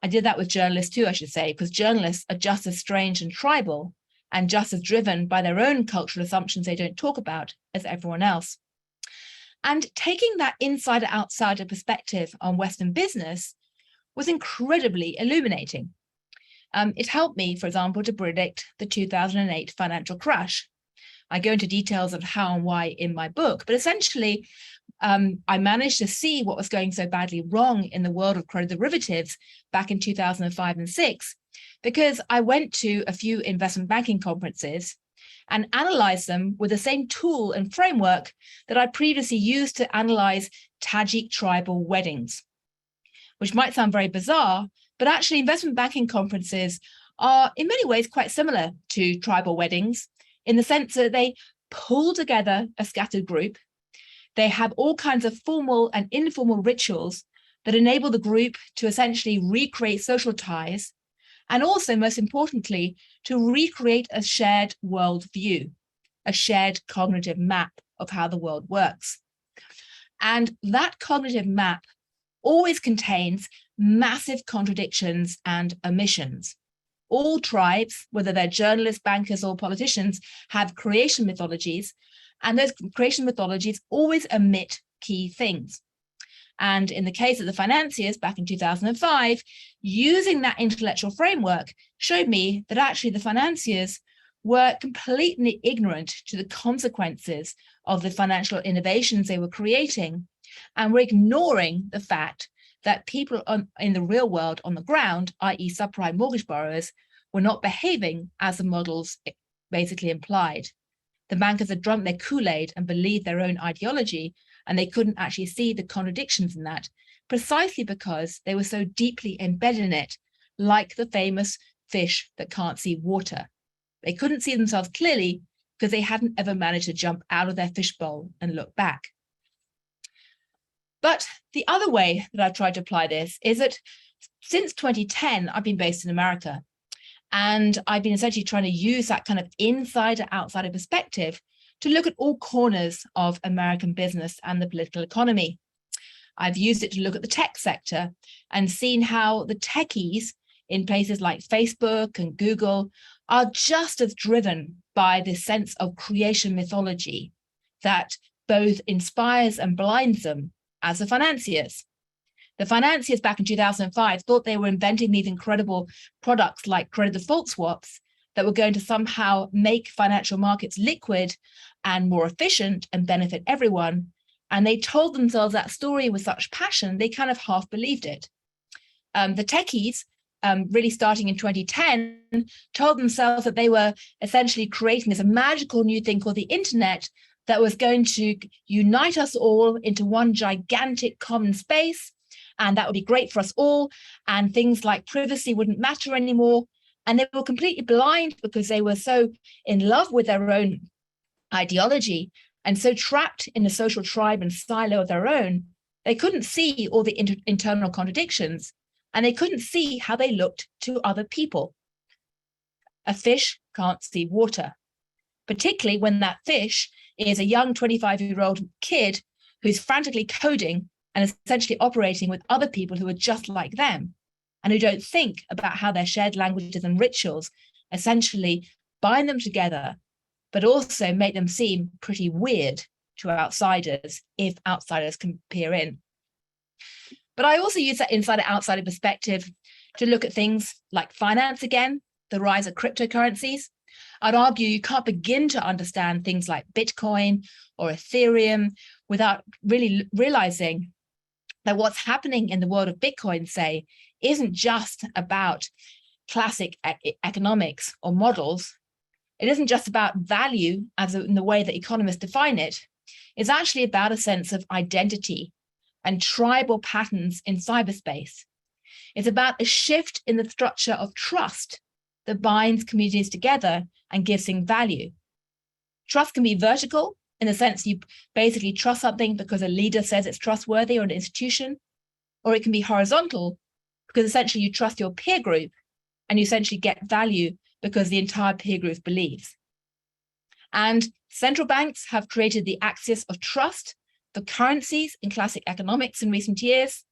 I did that with journalists too, I should say, because journalists are just as strange and tribal and just as driven by their own cultural assumptions they don't talk about as everyone else. And taking that insider-outsider perspective on Western business was incredibly illuminating. It helped me, for example, to predict the 2008 financial crash. I go into details of how and why in my book, but essentially, I managed to see what was going so badly wrong in the world of credit derivatives back in 2005 and 6, because I went to a few investment banking conferences and analyzed them with the same tool and framework that I previously used to analyze Tajik tribal weddings, which might sound very bizarre, but actually investment banking conferences are in many ways quite similar to tribal weddings in the sense that they pull together a scattered group. They have all kinds of formal and informal rituals that enable the group to essentially recreate social ties, and also, most importantly, to recreate a shared worldview, a shared cognitive map of how the world works. And that cognitive map always contains massive contradictions and omissions. All tribes, whether they're journalists, bankers, or politicians, have creation mythologies, and those creation mythologies always omit key things. And in the case of the financiers back in 2005, using that intellectual framework showed me that actually the financiers were completely ignorant to the consequences of the financial innovations they were creating, and were ignoring the fact that people in the real world on the ground, i.e. subprime mortgage borrowers, were not behaving as the models basically implied. The bankers had drunk their Kool-Aid and believed their own ideology, and they couldn't actually see the contradictions in that, precisely because they were so deeply embedded in it, like the famous fish that can't see water. They couldn't see themselves clearly because they hadn't ever managed to jump out of their fishbowl and look back. But the other way that I've tried to apply this is that since 2010, I've been based in America, and I've been essentially trying to use that kind of insider-outsider perspective to look at all corners of American business and the political economy. I've used it to look at the tech sector and seen how the techies in places like Facebook and Google are just as driven by this sense of creation mythology that both inspires and blinds them as the financiers. The financiers back in 2005 thought they were inventing these incredible products like credit default swaps that were going to somehow make financial markets liquid and more efficient and benefit everyone. And they told themselves that story with such passion, they kind of half believed it. The techies, really starting in 2010, told themselves that they were essentially creating this magical new thing called the internet that was going to unite us all into one gigantic common space. And that would be great for us all. And things like privacy wouldn't matter anymore. And they were completely blind because they were so in love with their own ideology and so trapped in a social tribe and silo of their own, they couldn't see all the internal contradictions, and they couldn't see how they looked to other people. A fish can't see water, particularly when that fish is a young 25-year-old kid who's frantically coding and essentially operating with other people who are just like them and who don't think about how their shared languages and rituals essentially bind them together, but also make them seem pretty weird to outsiders if outsiders can peer in. But I also use that insider-outsider perspective to look at things like finance again, the rise of cryptocurrencies. I'd argue you can't begin to understand things like Bitcoin or Ethereum without really realizing that what's happening in the world of Bitcoin, say, isn't just about classic economics or models. It isn't just about value as in the way that economists define it. It's actually about a sense of identity and tribal patterns in cyberspace. It's about a shift in the structure of trust that binds communities together and gives things value. Trust can be vertical in the sense you basically trust something because a leader says it's trustworthy or an institution, or it can be horizontal because essentially you trust your peer group and you essentially get value because the entire peer group believes. And central banks have created the axis of trust for currencies in classic economics in recent years,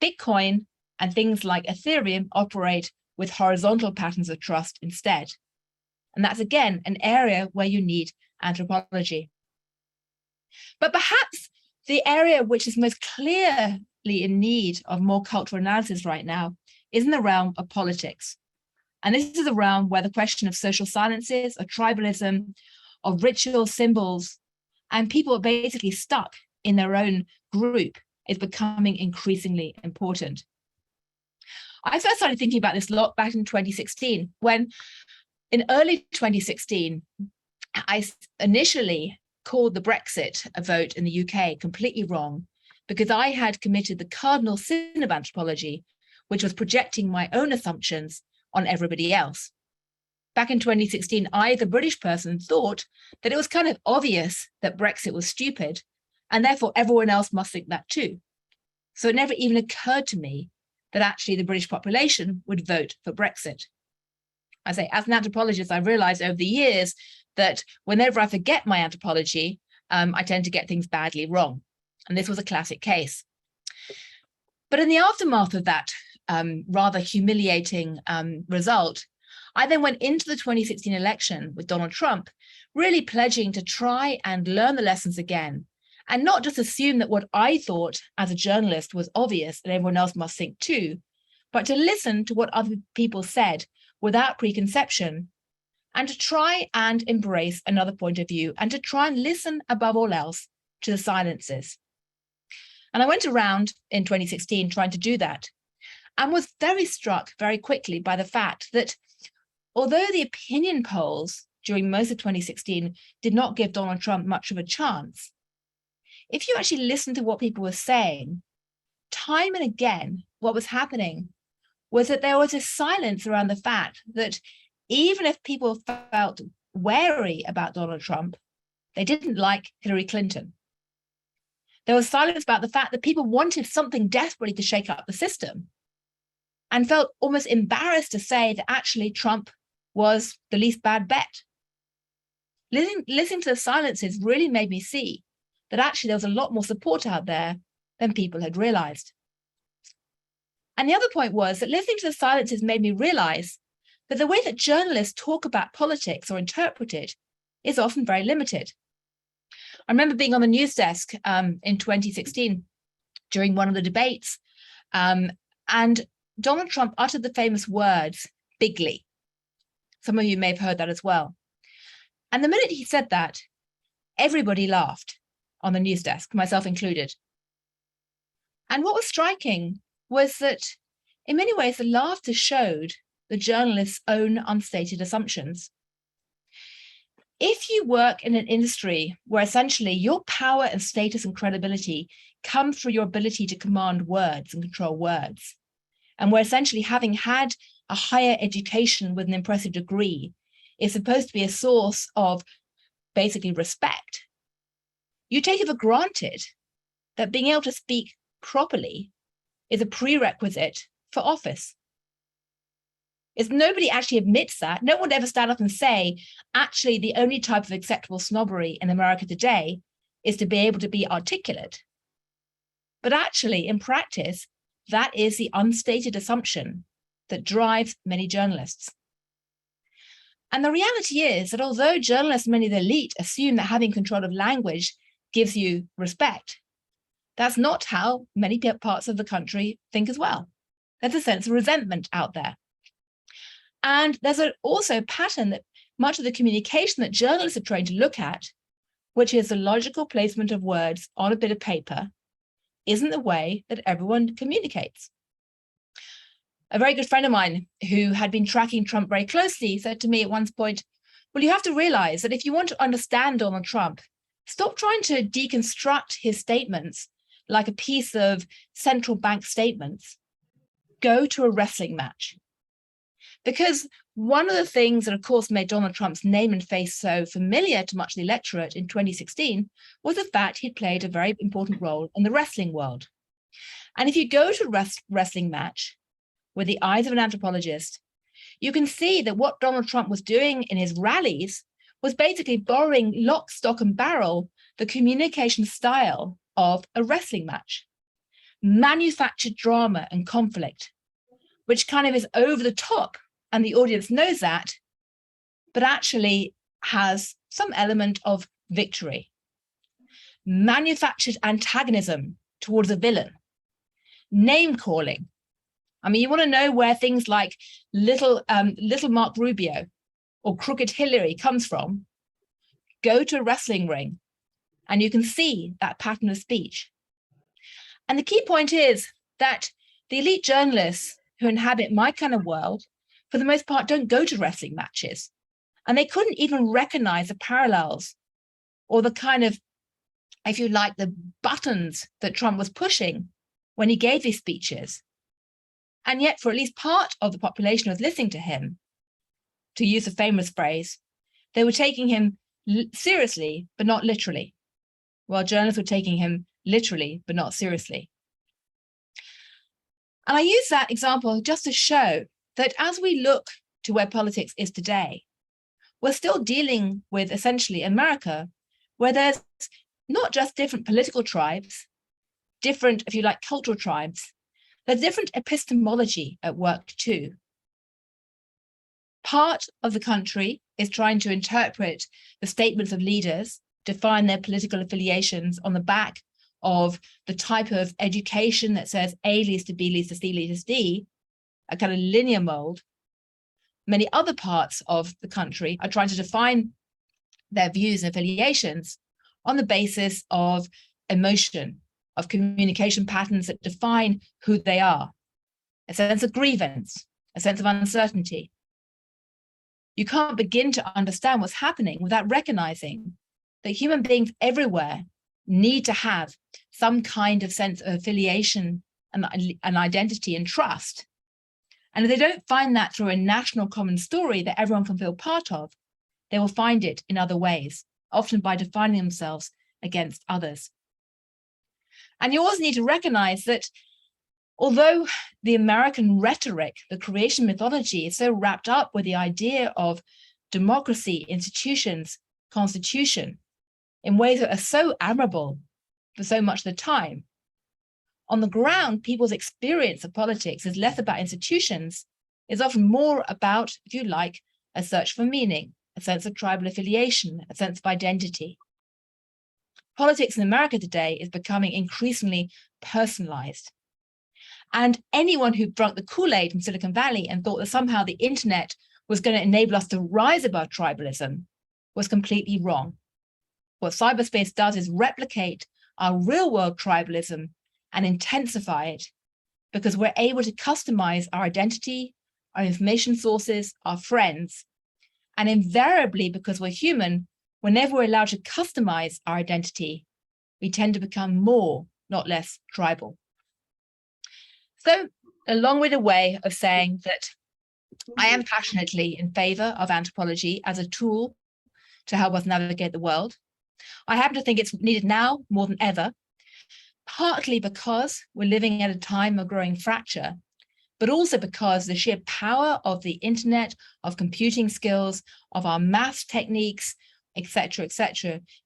Bitcoin and things like Ethereum operate with horizontal patterns of trust instead. And that's, again, an area where you need anthropology. But perhaps the area which is most clearly in need of more cultural analysis right now is in the realm of politics. And this is a realm where the question of social silences, of tribalism, of ritual symbols, and people are basically stuck in their own group is becoming increasingly important. I first started thinking about this a lot back in 2016, when in early 2016, I initially called the Brexit vote in the UK completely wrong, because I had committed the cardinal sin of anthropology, which was projecting my own assumptions on everybody else. Back in 2016, I, the British person, thought that it was kind of obvious that Brexit was stupid, and therefore everyone else must think that too. So it never even occurred to me that actually the British population would vote for Brexit. I say, as an anthropologist, I realized over the years that whenever I forget my anthropology, I tend to get things badly wrong. And this was a classic case. But in the aftermath of that rather humiliating result, I then went into the 2016 election with Donald Trump, really pledging to try and learn the lessons again, and not just assume that what I thought as a journalist was obvious and everyone else must think too, but to listen to what other people said without preconception, and to try and embrace another point of view, and to try and listen above all else to the silences. And I went around in 2016 trying to do that, and was very struck very quickly by the fact that although the opinion polls during most of 2016 did not give Donald Trump much of a chance, if you actually listen to what people were saying, time and again, what was happening was that there was a silence around the fact that even if people felt wary about Donald Trump, they didn't like Hillary Clinton. There was silence about the fact that people wanted something desperately to shake up the system and felt almost embarrassed to say that actually Trump was the least bad bet. Listening to the silences really made me see that actually there was a lot more support out there than people had realized. And the other point was that listening to the silences made me realize that the way that journalists talk about politics or interpret it is often very limited. I remember being on the news desk in 2016 during one of the debates, and Donald Trump uttered the famous words, bigly. Some of you may have heard that as well. And the minute he said that, everybody laughed on the news desk, myself included. And what was striking was that in many ways, the laughter showed the journalist's own unstated assumptions. If you work in an industry where essentially your power and status and credibility come through your ability to command words and control words, and where essentially having had a higher education with an impressive degree is supposed to be a source of basically respect, you take it for granted that being able to speak properly is a prerequisite for office. Is nobody actually admits that. No one would ever stand up and say, actually, the only type of acceptable snobbery in America today is to be able to be articulate. But actually, in practice, that is the unstated assumption that drives many journalists. And the reality is that although journalists, many of the elite, assume that having control of language gives you respect, that's not how many parts of the country think as well. There's a sense of resentment out there. And there's also a pattern that much of the communication that journalists are trained to look at, which is the logical placement of words on a bit of paper, isn't the way that everyone communicates. A very good friend of mine who had been tracking Trump very closely said to me at one point, well, you have to realize that if you want to understand Donald Trump, stop trying to deconstruct his statements like a piece of central bank statements. Go to a wrestling match. Because one of the things that, of course, made Donald Trump's name and face so familiar to much of the electorate in 2016 was the fact he'd played a very important role in the wrestling world. And if you go to a wrestling match with the eyes of an anthropologist, you can see that what Donald Trump was doing in his rallies was basically borrowing lock, stock, and barrel the communication style of a wrestling match. Manufactured drama and conflict, which kind of is over the top, and the audience knows that, but actually has some element of victory. Manufactured antagonism towards a villain. Name calling. I mean, you want to know where things like little Mark Rubio or Crooked Hillary comes from? Go to a wrestling ring and you can see that pattern of speech. And the key point is that the elite journalists who inhabit my kind of world, for the most part, don't go to wrestling matches. And they couldn't even recognize the parallels or the kind of, if you like, the buttons that Trump was pushing when he gave these speeches. And yet, for at least part of the population who was listening to him, to use a famous phrase, they were taking him seriously, but not literally, while journalists were taking him literally, but not seriously. And I use that example just to show that as we look to where politics is today, we're still dealing with essentially America, where there's not just different political tribes, different, if you like, cultural tribes, there's different epistemology at work too. Part of the country is trying to interpret the statements of leaders, define their political affiliations on the back of the type of education that says A leads to B leads to C leads to D, a kind of linear mold. Many other parts of the country are trying to define their views and affiliations on the basis of emotion, of communication patterns that define who they are, a sense of grievance, a sense of uncertainty. You can't begin to understand what's happening without recognizing that human beings everywhere need to have some kind of sense of affiliation and identity and trust. And if they don't find that through a national common story that everyone can feel part of, they will find it in other ways, often by defining themselves against others. And you also need to recognize that although the American rhetoric, the creation mythology, is so wrapped up with the idea of democracy, institutions, constitution, in ways that are so admirable for so much of the time, on the ground, people's experience of politics is less about institutions, is often more about, if you like, a search for meaning, a sense of tribal affiliation, a sense of identity. Politics in America today is becoming increasingly personalized. And anyone who drank the Kool-Aid in Silicon Valley and thought that somehow the internet was going to enable us to rise above tribalism was completely wrong. What cyberspace does is replicate our real-world tribalism and intensify it, because we're able to customize our identity, our information sources, our friends. And invariably, because we're human, whenever we're allowed to customize our identity, we tend to become more, not less, tribal. So a long-winded way of saying that I am passionately in favor of anthropology as a tool to help us navigate the world. I happen to think it's needed now more than ever, partly because we're living at a time of growing fracture, but also because the sheer power of the internet, of computing skills, of our math techniques, etc.,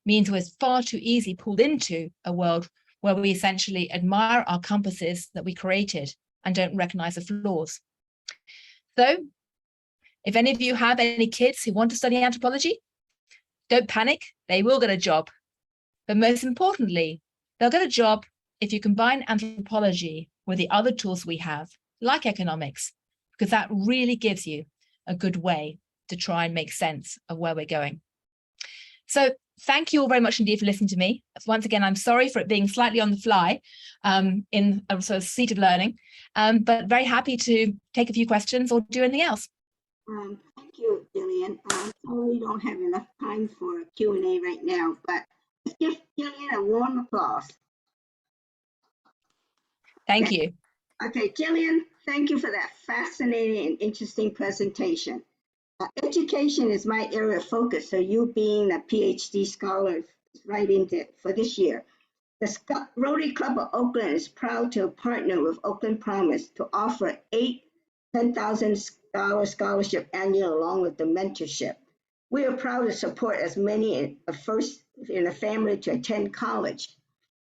means we're far too easily pulled into a world where we essentially admire our compasses that we created and don't recognize the flaws. So if any of you have any kids who want to study anthropology, don't panic, they will get a job. But most importantly, they'll get a job if you combine anthropology with the other tools we have, like economics, because that really gives you a good way to try and make sense of where we're going. So thank you all very much indeed for listening to me. Once again, I'm sorry for it being slightly on the fly in a sort of seat of learning, but very happy to take a few questions or do anything else. Thank you, Gillian. Sorry we don't have enough time for a Q&A right now, but let's give Gillian a warm applause. Thank you. Okay, Gillian, thank you for that fascinating and interesting presentation. Education is my area of focus, so you being a PhD scholar is right into for this year. The Rotary Club of Oakland is proud to partner with Oakland Promise to offer 8 $10,000 scholarship annually along with the mentorship. We are proud to support as many first in a family to attend college.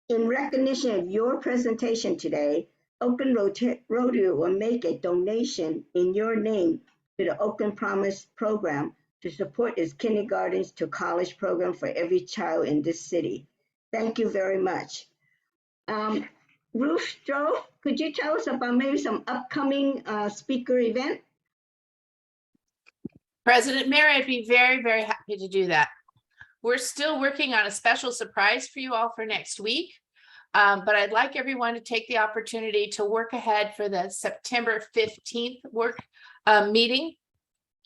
In recognition of your presentation today, Oakland Rotary will make a donation in your name to the Oakland Promise program to support its kindergartens to college program for every child in this city. Thank you very much. Ruth Stroh, could you tell us about maybe some upcoming speaker event? President Mary, I'd be very, very happy to do that. We're still working on a special surprise for you all for next week. But I'd like everyone to take the opportunity to work ahead for the September 15th work meeting,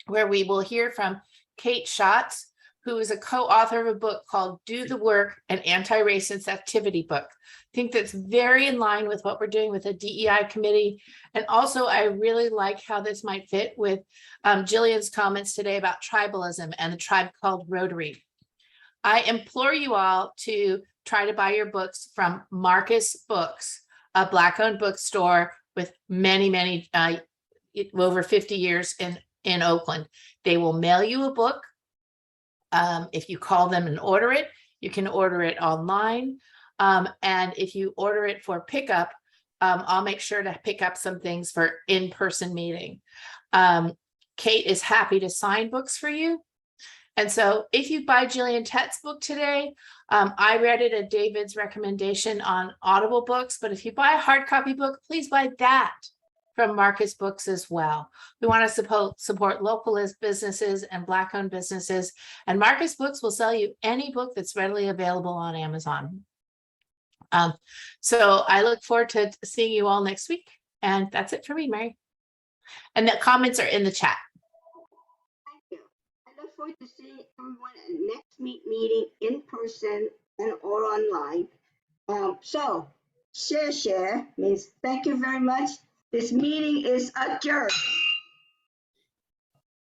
where we will hear from Kate Schatz, who is a co-author of a book called Do the Work, an Anti-Racist Activity book. I think that's very in line with what we're doing with the DEI committee. And also, I really like how this might fit with Gillian's comments today about tribalism and the tribe called Rotary. I implore you all to try to buy your books from Marcus Books, a Black-owned bookstore with many, over 50 years in Oakland. They will mail you a book. If you call them and order it, you can order it online. And if you order it for pickup, I'll make sure to pick up some things for in-person meeting. Kate is happy to sign books for you. And so if you buy Gillian Tett's book today, I read it at David's recommendation on Audible books, but if you buy a hard copy book, please buy that from Marcus Books as well. We want to support local businesses and Black-owned businesses, and Marcus Books will sell you any book that's readily available on Amazon. So I look forward to seeing you all next week, and that's it for me, Mary. And the comments are in the chat. Thank you. I look forward to seeing everyone at next meeting in person and or online. So share means thank you very much. This meeting is adjourned.